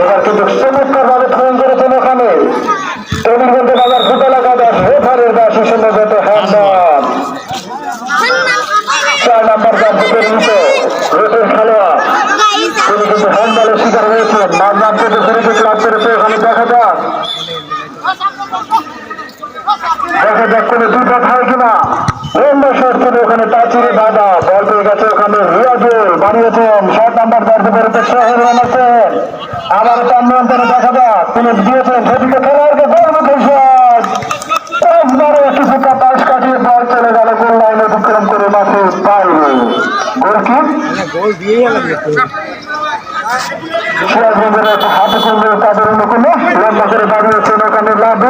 এবার কিন্তু চমৎকার ভাবে ফোন করেছেন ওখানে টলিগঞ্জ বাজার ফুটবল একাদশ রেফারের বা সুসংগত হ্যান্ডবল 4 নম্বর জার্সিতে নিত রোটের খেলোয়াড় তিনি কিন্তু হ্যান্ডবলের শিকার হয়েছেন মাঝনাম থেকে ফ্রিতে ক্লাব করেছে ওখানে দেখা যাক কোনো দুর্ঘট হয় কিনা লম্বা শট ছিল ওখানে তাচিরে বাধা বল পেয়ে গেছে ওখানে রিয়াজুল বানিয়েছেন 7 নম্বর জার্সি শহর আছেন আবার তার নিয়ন্ত্রণে দেখা যাক তিনি দিয়েছেন সেদিকে খেলোয়াড়কে গোলমুখী শট পাঁচবারে কিছুটা পাশ কাটিয়ে বল চলে গেল গোল লাইন অতিক্রম করে মাঠে বাইরে গোল কি সিরাজগঞ্জের একটা হাতে কমবে তাদের অনুকূলে লম্বা করে দাঁড়িয়েছেন ওখানে লাভু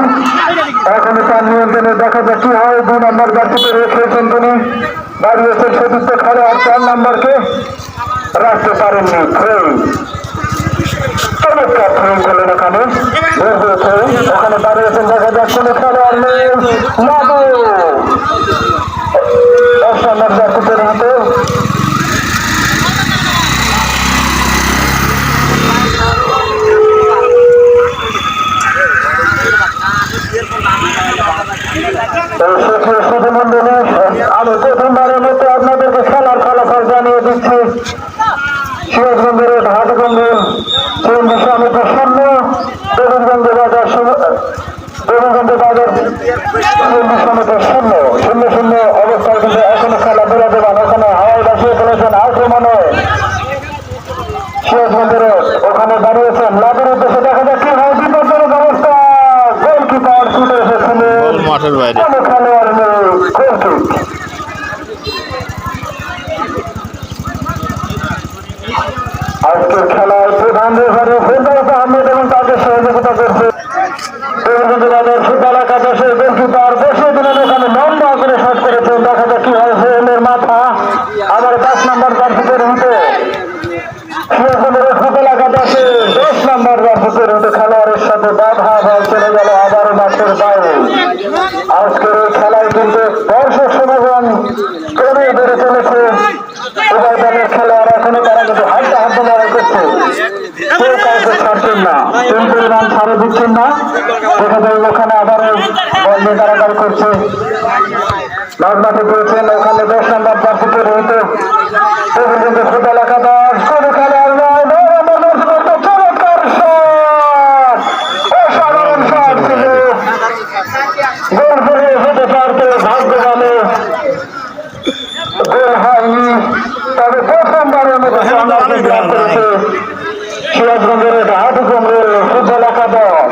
এখনই তার নিয়ন্ত্রণে দেখা যাক কি হয় 2 নম্বর জার্সিতে রেখেছেন তিনি দাঁড়িয়েছেন সতীর্থ খেলোয়াড় 4 নম্বরকে রাখতে পারেননি চমৎকার ফ্রেম করলেন ওখানে ওখানে দাঁড়িয়েছেন দেখা যাক কোনো খেলোয়াড় নেই লাভু 10 নম্বর জার্সিতে হাতে আমি প্রথমবারের মতো আপনাদেরকে খেলার ফলাফল জানিয়ে দিচ্ছি সিরাজগঞ্জের হাটগঞ্জ 34 দেবীগঞ্জ বাজার 0-0 অবস্থায় কিন্তু এখনো খেলা বেড়ে দেবেন ওখানে হাওয়াই বাসিয়ে ফেলেছেন আক্রমণে সিরাজগঞ্জের ওখানে দাঁড়িয়েছেন লাভের উদ্দেশ্যে দেখা যাক কি হয় বিপজ্জনক অবস্থা গোলকিপার ছুটে এসেছিলেন কোনো খেলোয়াড় নেই গোলকিক আজকের খেলায় প্রধান রেফারি ফেরদৌস আহমেদ এবং তাদের সহযোগিতা করছে ফুটবল একাদশের গোলকিপার বসিয়ে দিলেন ওখানে লম্বা করে শট করেছেন দেখা যাক কি হয়েছে এর মাথা আবার 10 নম্বর জার্সিতে রুটে সিরাজগঞ্জের ফুটবল একাদশে 10 নম্বর জার্সিতে রুটে খেলোয়াড়ের সাথে বাধা বল চলে গেল আবারও মাঠের বাইরে আজকের এই খেলায় কিন্তু দর্শক সমাগম ক্রমে বেড়ে চলেছে উভয় দলের খেলোয়াড় এখনো তারা কিন্তু হাড্ডাহাড্ডি লড়াই করছে কেউ কাউকে ছাড়ছেন না কোন পরিমাণ ছাড়ে দিচ্ছেন না দেখা যায় ওখানে আবারও বল নিয়ে কারাকারি করছে মাঝমাঠে পেয়েছেন ওখানে 10 নম্বর জার্সিতে রয়েছে ফুটবল একাদশ কোনো খেলোয়াড় নয় চমৎকার শট অসাধারণ শট ছিল গোল করে হতে পারত ভাগ্য বলে গোল হয়নি তবে প্রথমবারের মতো করেছে সিরাজগঞ্জের হাটগঞ্জ ফুটবল একাদশ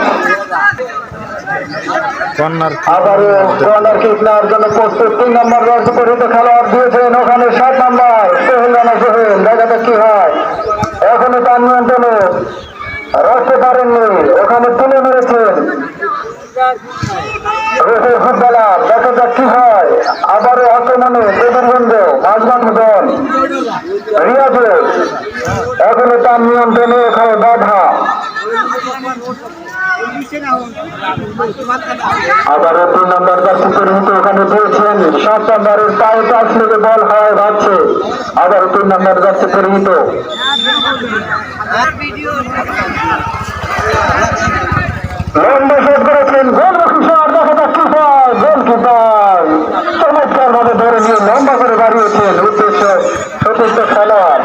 আবারও কর্নার কিক নেওয়ার জন্য প্রস্তুত 3 নম্বর জার্সি খেলোয়াড় দিয়েছেন ওখানে 7 নম্বর সোহেল রানা সোহেল দেখা যাক কি হয় এখনো তার নিয়ন্ত্রণে রাখতে পারেননি ওখানে তুলে মেরেছেন ফুটবলার দেখা যাক কি হয় আবারও আক্রমণে দেবীগঞ্জ মাঝবান দল রিয়াজুল এখনো তার নিয়ন্ত্রণে ওখানে বাধা আবার 3 নম্বর জার্সিতে ওখানে পেয়েছেন 7 নম্বরের পায়ে টাচ লেগে বল হয় ভাবছে আবার 3 নম্বর জার্সিতে লম্বা শট করেছেন গোলমুখী শট দেখা যাক কি হয় গোলকিপার চমৎকার ভাবে ধরে নিয়ে লম্বা করে বাড়িয়েছেন উদ্দেশ্য সতীর্থ খেলোয়াড়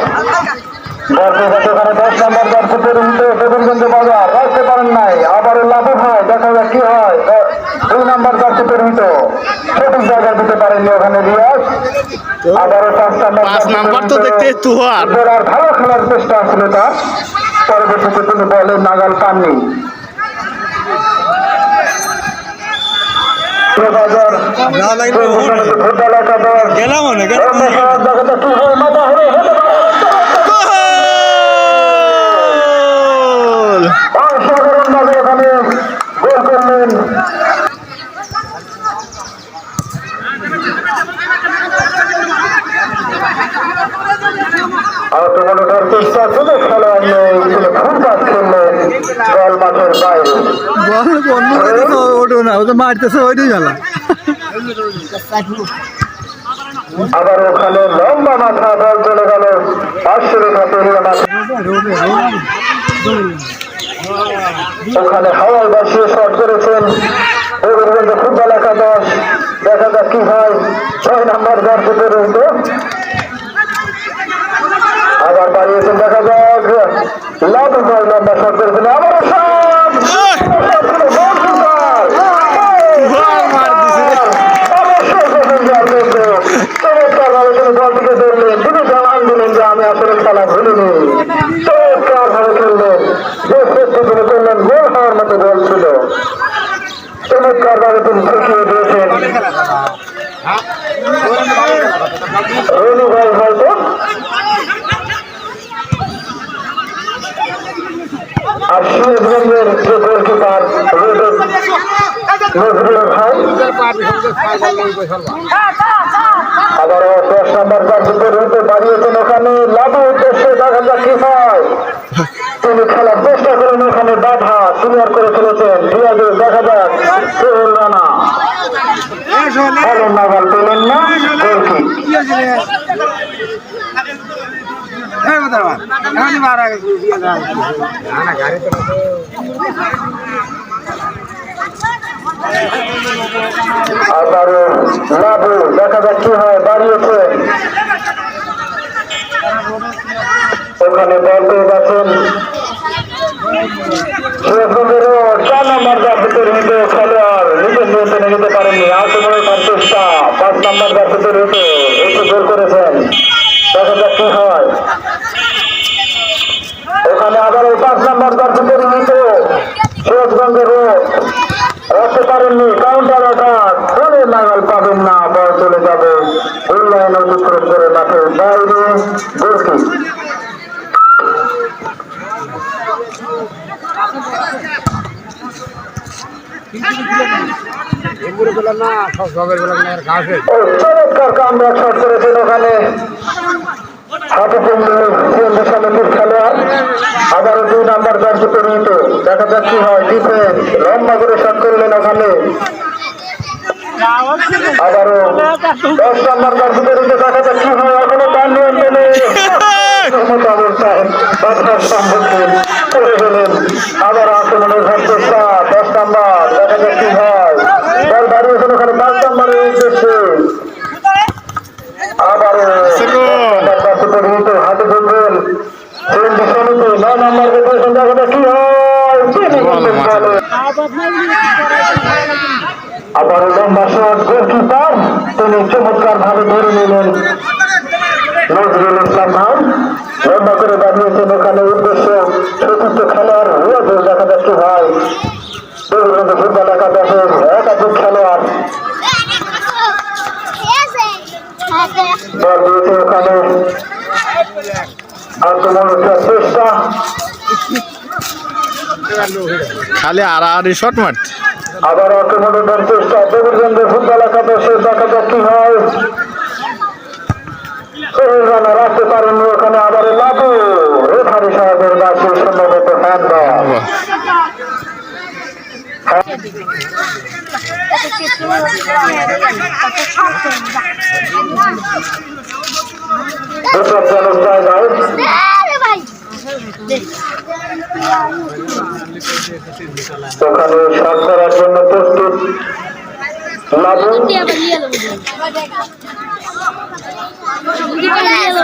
ওখানে 10 নম্বর জার্সিতে দেবীগঞ্জ বাজার রাখতে পারেন নাই আবারও লাভ হয় দেখা যাক কি হয় 2 নম্বর জার্সিতে সঠিক জায়গায় দিতে পারেননি ওখানে রিয়াজ আবারও 5 নম্বর তো দেখতে আর ভালো খেলার চেষ্টা ছিল তার পরবর্তীতে তিনি বলের নাগাল পাননি ফুটবল একাদশ অসাধারণ ভাবে ওখানে গোল করলেন আক্রমণের চেষ্টা শুধু খেলোয়াড় নেই তিনি ফুটবল খেললেন বল মাঠের বাইরে। ওঠো না, ও তো মারতেছে, ওইটাই গেল। আবার ওখানে লম্বা মাথা বল চলে গেল পার্শ্বরেখা পেরিয়ে মাঠে। ওখানে হাওয়ায় বাসিয়ে শট করেছেন ফুটবল একাদশ। দেখা যাক কি হয়। 6 নম্বর জার্সিতে রয়েছে, আবার বাড়িয়েছেন। দেখা যাক লাভু বল লম্বা শট করেছেন। আবারও শট, বলটিকে ধরলেন, তিনি জানান দিলেন যে আমি আসলে খেলা ভুলিনি। চমৎকার ভাবে খেললেন, যে চেষ্টা তিনি করলেন গোল হওয়ার মতো বল ছিল। চমৎকার ভাবে তিনি ঠেকিয়ে দিয়েছেন। রনি ভাই হয়তো আর সিরাজগঞ্জের যে গোলকিপার নজরুল ভাই। আবারও 10 নম্বর জার্সিতে রুটে বাড়িয়েছেন ওখানে লাভের উদ্দেশ্যে। দেখা যাক কি হয়। তিনি খেলার চেষ্টা করেন, ওখানে বাধা ক্লিয়ার করে ফেলেছেন। দেখা যাক সোহেল রানা বলেন নাগাল পেলেন না, গোলকি। আবারও লাভু, দেখা যাক কি হয়। বাড়িয়েছে ওখানে বল পেয়ে গেছেন সিরাজগঞ্জেরও 4 নম্বর জার্সিতে রয়েছে খেলোয়াড়, নিজের নিয়ন্ত্রণে নিতে পারেননি। আক্রমণের তার চেষ্টা 5 নম্বর জার্সিতে রয়েছে, একটু গোল করেছেন। দেখা যাক কি হয়। ওখানে আবার ওই 5 নম্বর জার্সিতে রয়েছে সিরাজগঞ্জের রাখতে পারেননি। কাউন্টার অ্যাটাক, ফোনে নাগাল পাবেন না, বল চলে যাবে উন্নয়ন অতিক্রম করে মাঠের বাইরে। গোলকি চমৎকার কামব্যাক শট করেছেন ওখানে সমিতির খেলোয়াড়। আবারও 2 নম্বর জার্সিতে রয়েছে, দেখা যাক কি হয়। ডিফেন্স লম্বা করে শট করলেন ওখানে। আবারও 10 নম্বর জার্সিতে রয়েছে, দেখা যাক কি হয়। এখনো তার নিয়ন্ত্রণে অবস্থায় বাধার সম্মুখীন করে গেলেন। আবার আক্রমণের চেষ্টা 10 নম্বর, দেখা যাক কি হয়। বল বাড়িয়েছেন ওখানে 5 নম্বরের উদ্দেশ্যে। আবারও হাতে ধরবেন সমিতি 9 নম্বর দেখেছেন, দেখা যাক কি হয়। আবারও লম্বা শট, গোলকিপার তিনি চমৎকার ভাবে ধরে নিলেন নজরুল ইসলাম ভাই। লম্বা করে বানিয়েছেন ওখানে উদ্দেশ্য চতুর্থ খেলোয়াড় রিয়াজুল। দেখা যাক কি হয়। ফুটবল একাদশের একাধিক খেলোয়াড় বল দিয়েছে ওখানে, আক্রমণের চেষ্টা খালি আড়াআড়ি শট মারছে। আবার আক্রমণের চেষ্টা দেবীগঞ্জের ফুটবল একাদশে। দেখা যাক কি হয়। সোহেল রানা রাখতে পারেননি ওখানে। আবার লাভু রেফারি সাহেবের কাছে সম্ভবত হ্যান্ড বল। বিপজ্জনক জায়গায় ওখানে শট করার জন্য প্রস্তুত লাভু।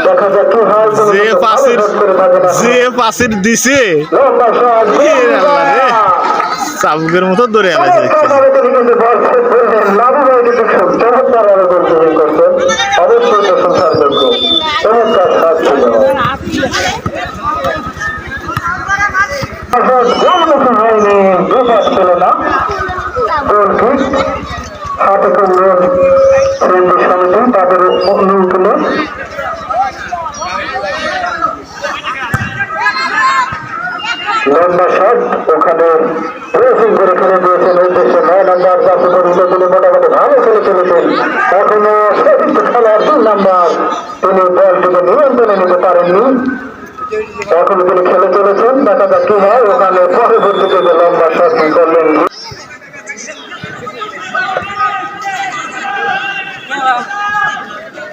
দেখা যাক কি হয়। যে পাশের দিছে চাবুকের মতো ধরে আলাইছে। লাভু ভাই কিন্তু খুব চমৎকার ভাবে গোলকিপিং করছেন, অবশ্যই প্রশংসার যোগ্য। চমৎকার শট ছিল। হয়নি, দুপাশ ছিল না, গোলকিক হাতে করলেন সমিতি তাদের নিয়ন্ত্রণে। লম্বা শট ওখানে প্রেসিং করে খেলে দিয়েছেন উদ্দেশ্যে 9 নম্বর জার্সি পরিহিত তিনি মোটামুটি ভালো খেলে চলেছেন। এখনো শ্রেষ্ঠ খেলার 3 নম্বর, তিনি বলটিকে নিয়ন্ত্রণে নিতে পারেননি। এখন তিনি খেলে চলেছেন। দেখা যাক কি হয়। ওখানে পরবর্তীতে লম্বা শট করলেন।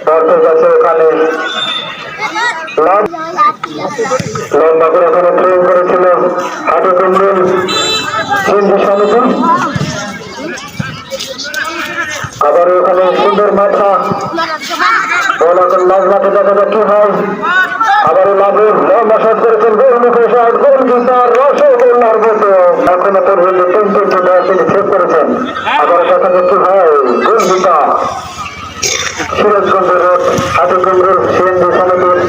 দর্শক আছে ওখানে লম্বা করে ওখানে ট্রেন করেছিল হাটে কুমরুল হিন্দু সমিতি। আবার ওখানে সুন্দর মাথা বল এখন লাভ মাঠে দেখা যাক কি হয়। আবারও লাভের লম্বা শট করেছেন গোলমুখে শট গোলকিপার রসগোল্লার মতো এখনো পর্যন্ত তিনটি বল তিনি সেভ করেছেন। আবারও দেখা যাক কি হয়। গোলকিপার সিরাজগঞ্জ রোড হাটে কুমরুল হিন্দু সমিতির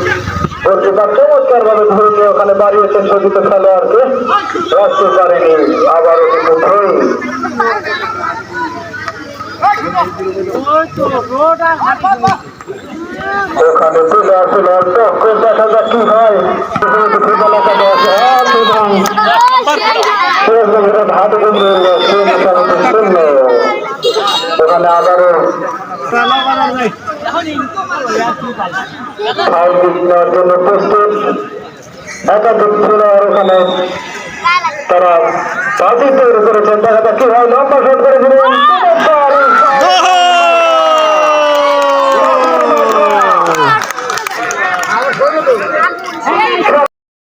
গোলকিপার চমৎকার ভাবে ধরে নিয়ে ওখানে বাড়িয়েছেন শোধিত খেলোয়াড়কে, রাখতে পারেনি। আবারও কিন্তু থ্রোইং ওখানে চলে আসলে চক্কর দেখা যাক কি হয়। হাতে শূন্য ওখানে আবারও নেওয়ার জন্য প্রস্তুত একাধিক খেলোয়াড় ওখানে তারা বাজি তৈরি করেছেন। দেখা যাক কি হয়। লম্বা শট করে দিলেন